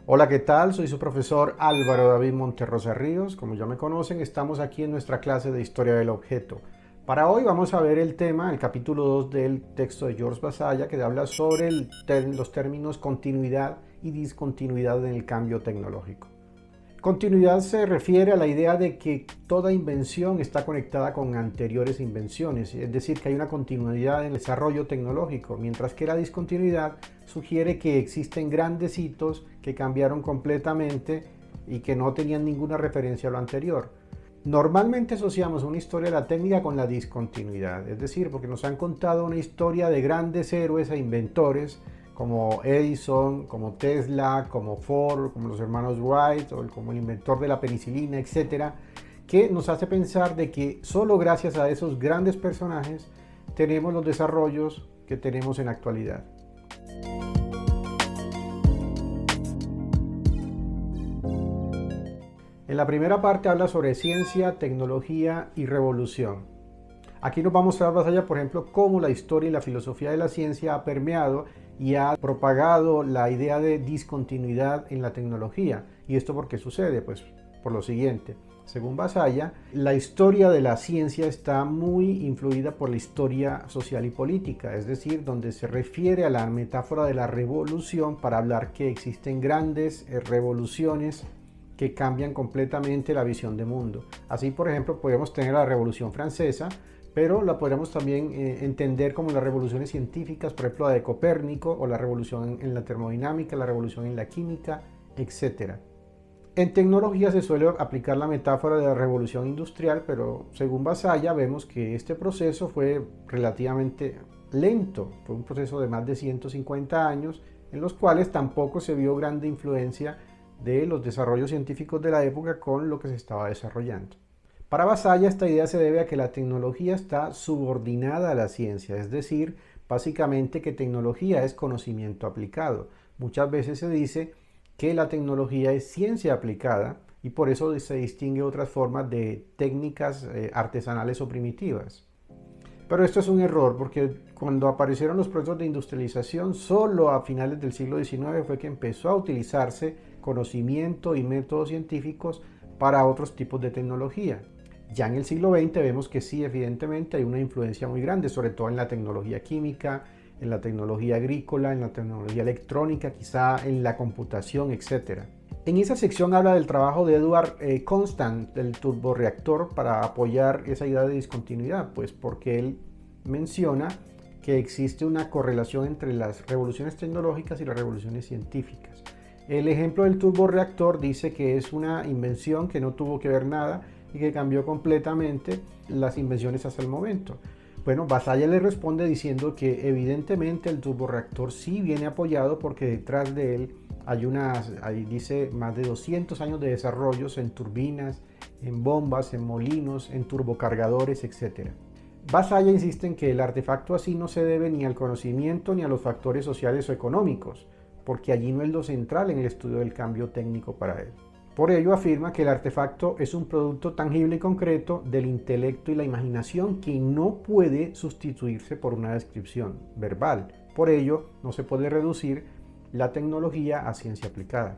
Hola, ¿qué tal? Soy su profesor Álvaro David Monterrosa Ríos. Como ya me conocen, estamos aquí en nuestra clase de Historia del Objeto. Para hoy vamos a ver el tema, el capítulo 2 del texto de George Vasalla, que habla sobre los términos continuidad y discontinuidad en el cambio tecnológico. Continuidad se refiere a la idea de que toda invención está conectada con anteriores invenciones, es decir, que hay una continuidad en el desarrollo tecnológico, mientras que la discontinuidad sugiere que existen grandes hitos que cambiaron completamente y que no tenían ninguna referencia a lo anterior. Normalmente asociamos una historia de la técnica con la discontinuidad, es decir, porque nos han contado una historia de grandes héroes e inventores como Edison, como Tesla, como Ford, como los hermanos Wright, o como el inventor de la penicilina, etcétera, que nos hace pensar de que solo gracias a esos grandes personajes tenemos los desarrollos que tenemos en la actualidad. En la primera parte habla sobre ciencia, tecnología y revolución. Aquí nos va a mostrar más allá, por ejemplo, cómo la historia y la filosofía de la ciencia ha permeado y ha propagado la idea de discontinuidad en la tecnología. ¿Y esto por qué sucede? Pues por lo siguiente. Según Vasalla, la historia de la ciencia está muy influida por la historia social y política, es decir, donde se refiere a la metáfora de la revolución para hablar que existen grandes revoluciones que cambian completamente la visión de mundo. Así, por ejemplo, podemos tener la Revolución Francesa, pero la podríamos también entender como las revoluciones científicas, por ejemplo la de Copérnico, o la revolución en la termodinámica, la revolución en la química, etc. En tecnología se suele aplicar la metáfora de la revolución industrial, pero según Vasalla vemos que este proceso fue relativamente lento, fue un proceso de más de 150 años, en los cuales tampoco se vio grande influencia de los desarrollos científicos de la época con lo que se estaba desarrollando. Para Vasalla esta idea se debe a que la tecnología está subordinada a la ciencia, es decir, básicamente que tecnología es conocimiento aplicado. Muchas veces se dice que la tecnología es ciencia aplicada y por eso se distingue otras formas de técnicas artesanales o primitivas. Pero esto es un error porque cuando aparecieron los procesos de industrialización, solo a finales del siglo XIX fue que empezó a utilizarse conocimiento y métodos científicos para otros tipos de tecnología. Ya en el siglo XX vemos que sí, evidentemente hay una influencia muy grande, sobre todo en la tecnología química, en la tecnología agrícola, en la tecnología electrónica, quizá en la computación, etc. En esa sección habla del trabajo de Edward Constant del turborreactor para apoyar esa idea de discontinuidad, pues porque él menciona que existe una correlación entre las revoluciones tecnológicas y las revoluciones científicas. El ejemplo del turborreactor dice que es una invención que no tuvo que ver nada y que cambió completamente las invenciones hasta el momento. Bueno, Vasalla le responde diciendo que evidentemente el turborreactor sí viene apoyado porque detrás de él ahí dice, más de 200 años de desarrollos en turbinas, en bombas, en molinos, en turbocargadores, etc. Vasalla insiste en que el artefacto así no se debe ni al conocimiento ni a los factores sociales o económicos, porque allí no es lo central en el estudio del cambio técnico para él. Por ello afirma que el artefacto es un producto tangible y concreto del intelecto y la imaginación que no puede sustituirse por una descripción verbal. Por ello no se puede reducir la tecnología a ciencia aplicada.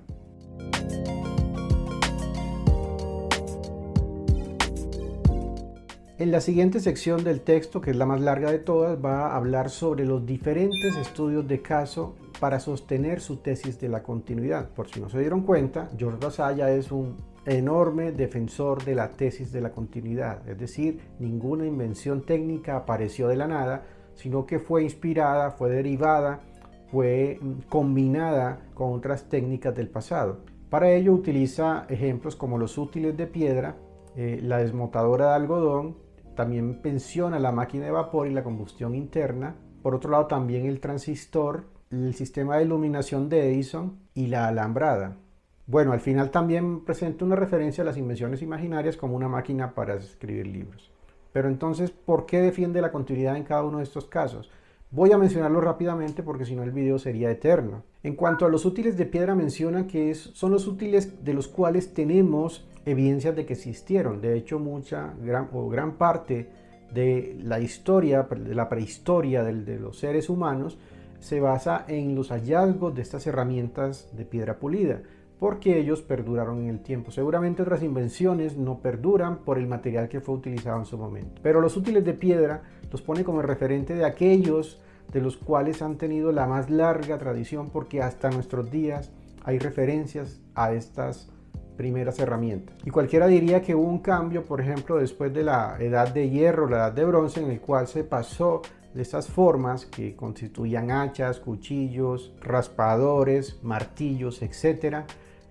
En la siguiente sección del texto, que es la más larga de todas, va a hablar sobre los diferentes estudios de caso para sostener su tesis de la continuidad. Por si no se dieron cuenta, George Vasalla es un enorme defensor de la tesis de la continuidad, es decir, ninguna invención técnica apareció de la nada, sino que fue inspirada, fue derivada, fue combinada con otras técnicas del pasado. Para ello utiliza ejemplos como los útiles de piedra, la desmotadora de algodón, también menciona la máquina de vapor y la combustión interna. Por otro lado, también el transistor, el sistema de iluminación de Edison y la alambrada. Bueno, al final también presenta una referencia a las invenciones imaginarias como una máquina para escribir libros. Pero entonces, ¿por qué defiende la continuidad en cada uno de estos casos? Voy a mencionarlo rápidamente porque si no el video sería eterno. En cuanto a los útiles de piedra, menciona que son los útiles de los cuales tenemos evidencias de que existieron. De hecho, gran parte de la historia, de la prehistoria de los seres humanos, se basa en los hallazgos de estas herramientas de piedra pulida. porque ellos perduraron en el tiempo. Seguramente otras invenciones no perduran por el material que fue utilizado en su momento. Pero los útiles de piedra los pone como referente de aquellos de los cuales han tenido la más larga tradición, porque hasta nuestros días hay referencias a estas primeras herramientas. Y cualquiera diría que hubo un cambio, por ejemplo, después de la edad de hierro, la edad de bronce, en el cual se pasó de estas formas que constituían hachas, cuchillos, raspadores, martillos, etcétera,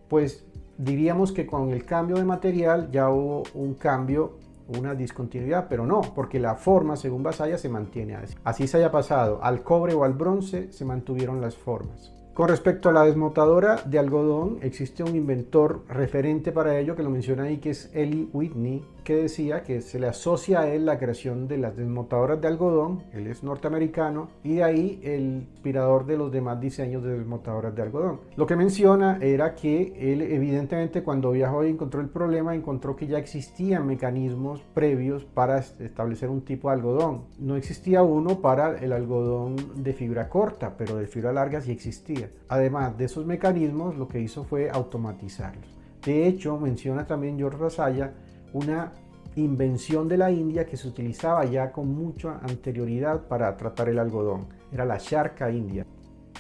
pues diríamos que con el cambio de material ya hubo un cambio, una discontinuidad, pero no, porque la forma, según Vasalla, se mantiene así. Así se haya pasado al cobre o al bronce, se mantuvieron las formas. Con respecto a la desmotadora de algodón, existe un inventor referente para ello que lo menciona ahí, que es Eli Whitney, que decía que se le asocia a él la creación de las desmotadoras de algodón. Él es norteamericano y de ahí el inspirador de los demás diseños de desmotadoras de algodón. Lo que menciona era que él, evidentemente, cuando viajó y encontró el problema, encontró que ya existían mecanismos previos para establecer un tipo de algodón. No existía uno para el algodón de fibra corta, pero de fibra larga sí existía. Además de esos mecanismos, lo que hizo fue automatizarlos. De hecho, menciona también George Vasalla una invención de la India que se utilizaba ya con mucha anterioridad para tratar el algodón. Era la charca india.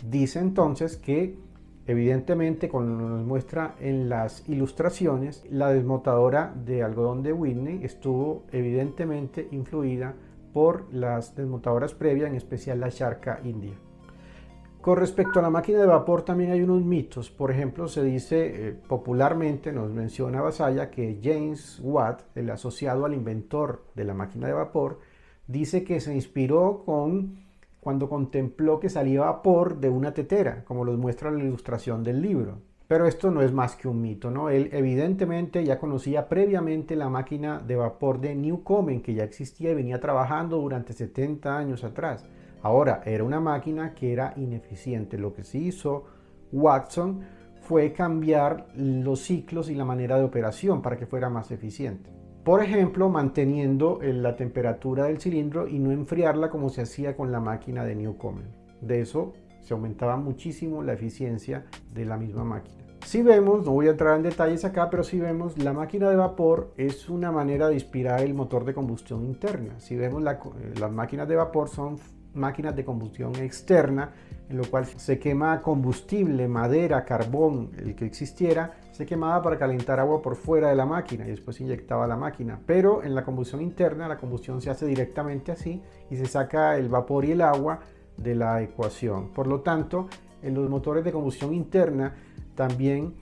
Dice entonces que, evidentemente, como nos muestra en las ilustraciones, la desmotadora de algodón de Whitney estuvo evidentemente influida por las desmotadoras previas, en especial la charca india. Con respecto a la máquina de vapor también hay unos mitos. Por ejemplo, se dice popularmente, nos menciona Vasalla, que James Watt, el asociado al inventor de la máquina de vapor, dice que se inspiró cuando contempló que salía vapor de una tetera, como los muestra la ilustración del libro. Pero esto no es más que un mito, ¿no? Él evidentemente ya conocía previamente la máquina de vapor de Newcomen, que ya existía y venía trabajando durante 70 años atrás. Ahora, era una máquina que era ineficiente. Lo que sí hizo Watson fue cambiar los ciclos y la manera de operación para que fuera más eficiente. Por ejemplo, manteniendo la temperatura del cilindro y no enfriarla como se hacía con la máquina de Newcomen. De eso se aumentaba muchísimo la eficiencia de la misma máquina. Si vemos, no voy a entrar en detalles acá, pero si vemos, la máquina de vapor es una manera de inspirar el motor de combustión interna. Si vemos, las máquinas de vapor son máquinas de combustión externa, en lo cual se quema combustible, madera, carbón, el que existiera, se quemaba para calentar agua por fuera de la máquina y después se inyectaba a la máquina. Pero en la combustión interna, la combustión se hace directamente así y se saca el vapor y el agua de la ecuación. Por lo tanto, en los motores de combustión interna también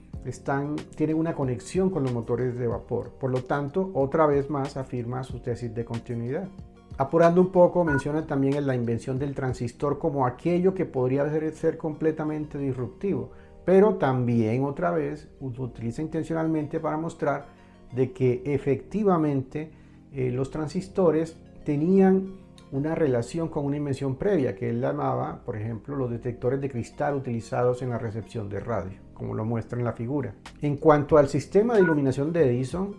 tienen una conexión con los motores de vapor. Por lo tanto, otra vez más afirma su tesis de continuidad. Apurando un poco, menciona también la invención del transistor como aquello que podría ser completamente disruptivo, pero también otra vez se utiliza intencionalmente para mostrar de que efectivamente los transistores tenían una relación con una invención previa que él llamaba, por ejemplo, los detectores de cristal utilizados en la recepción de radio, como lo muestra en la figura. En cuanto al sistema de iluminación de Edison,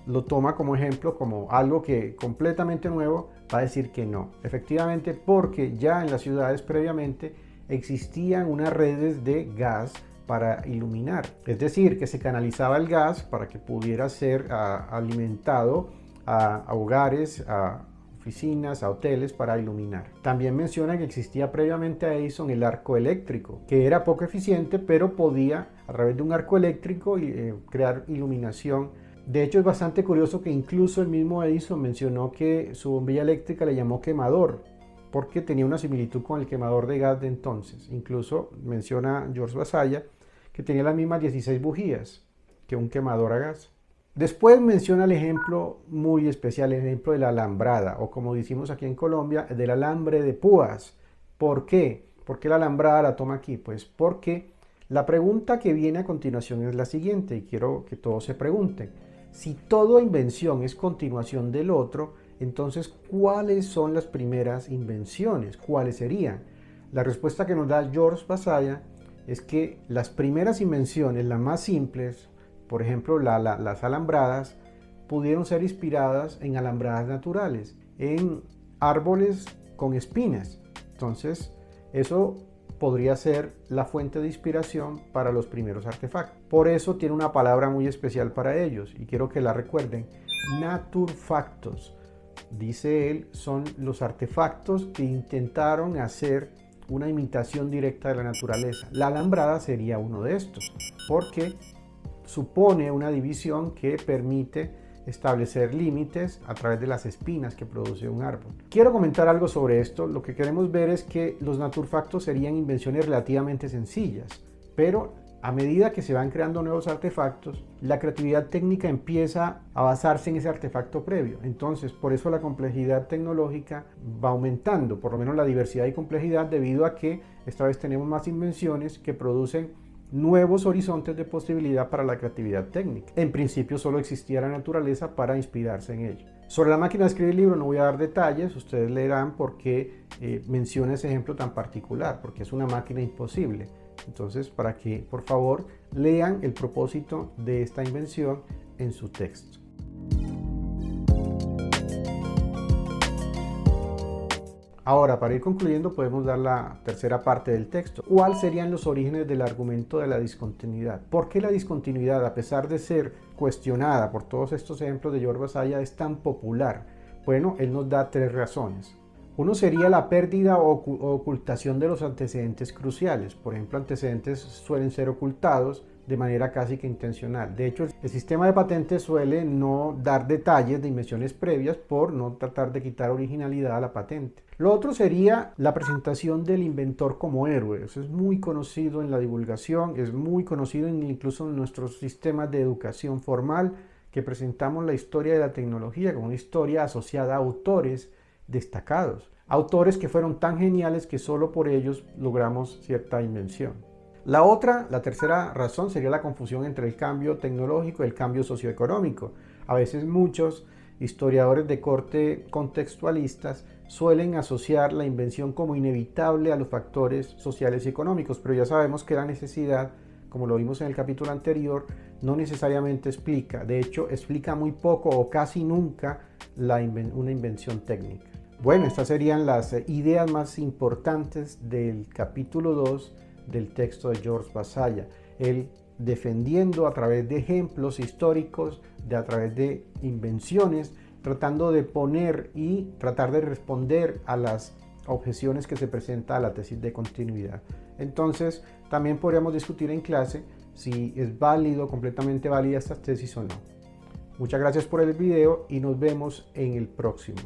lo toma como ejemplo, como algo que completamente nuevo. Va a decir que no, efectivamente, porque ya en las ciudades previamente existían unas redes de gas para iluminar, es decir, que se canalizaba el gas para que pudiera ser alimentado a hogares, a oficinas, a hoteles para iluminar. También menciona que existía previamente a Edison el arco eléctrico, que era poco eficiente, pero podía a través de un arco eléctrico crear iluminación. De hecho, es bastante curioso que incluso el mismo Edison mencionó que su bombilla eléctrica le llamó quemador, porque tenía una similitud con el quemador de gas de entonces. Incluso menciona George Vasalla que tenía las mismas 16 bujías que un quemador a gas. Después menciona el ejemplo muy especial, el ejemplo de la alambrada, o como decimos aquí en Colombia, del alambre de púas. ¿Por qué? ¿Por qué la alambrada la toma aquí? Pues porque la pregunta que viene a continuación es la siguiente, y quiero que todos se pregunten. Si toda invención es continuación del otro, entonces, ¿cuáles son las primeras invenciones? ¿Cuáles serían? La respuesta que nos da George Vasalla es que las primeras invenciones, las más simples, por ejemplo, las alambradas, pudieron ser inspiradas en alambradas naturales, en árboles con espinas. Entonces, eso podría ser la fuente de inspiración para los primeros artefactos. Por eso tiene una palabra muy especial para ellos y quiero que la recuerden: naturfactos. Dice él, son los artefactos que intentaron hacer una imitación directa de la naturaleza. La alambrada sería uno de estos, porque supone una división que permite establecer límites a través de las espinas que produce un árbol. Quiero comentar algo sobre esto. Lo que queremos ver es que los naturfactos serían invenciones relativamente sencillas, pero a medida que se van creando nuevos artefactos, la creatividad técnica empieza a basarse en ese artefacto previo. Entonces, por eso la complejidad tecnológica va aumentando, por lo menos la diversidad y complejidad, debido a que esta vez tenemos más invenciones que producen nuevos horizontes de posibilidad para la creatividad técnica. En principio solo existía la naturaleza para inspirarse en ello. Sobre la máquina de escribir libros no voy a dar detalles, ustedes leerán por qué menciona ese ejemplo tan particular, porque es una máquina imposible. Entonces, para que por favor lean el propósito de esta invención en su texto. Ahora, para ir concluyendo, podemos dar la tercera parte del texto. ¿Cuáles serían los orígenes del argumento de la discontinuidad? ¿Por qué la discontinuidad, a pesar de ser cuestionada por todos estos ejemplos de George Vasalla, es tan popular? Bueno, él nos da tres razones. Uno sería la pérdida o ocultación de los antecedentes cruciales. Por ejemplo, antecedentes suelen ser ocultados de manera casi que intencional. De hecho, el sistema de patentes suele no dar detalles de invenciones previas por no tratar de quitar originalidad a la patente. Lo otro sería la presentación del inventor como héroe. Eso es muy conocido en la divulgación, es muy conocido incluso en nuestros sistemas de educación formal, que presentamos la historia de la tecnología como una historia asociada a autores destacados. Autores que fueron tan geniales que solo por ellos logramos cierta invención. La tercera razón sería la confusión entre el cambio tecnológico y el cambio socioeconómico. A veces muchos historiadores de corte contextualistas suelen asociar la invención como inevitable a los factores sociales y económicos, pero ya sabemos que la necesidad, como lo vimos en el capítulo anterior, no necesariamente explica. De hecho, explica muy poco o casi nunca una invención técnica. Bueno, estas serían las ideas más importantes del capítulo 2 del texto de George Vasalla. Él defendiendo a través de ejemplos históricos, a través de invenciones, tratando de poner y tratar de responder a las objeciones que se presenta a la tesis de continuidad. Entonces, también podríamos discutir en clase si es válido, completamente válida esta tesis o no. Muchas gracias por el video y nos vemos en el próximo.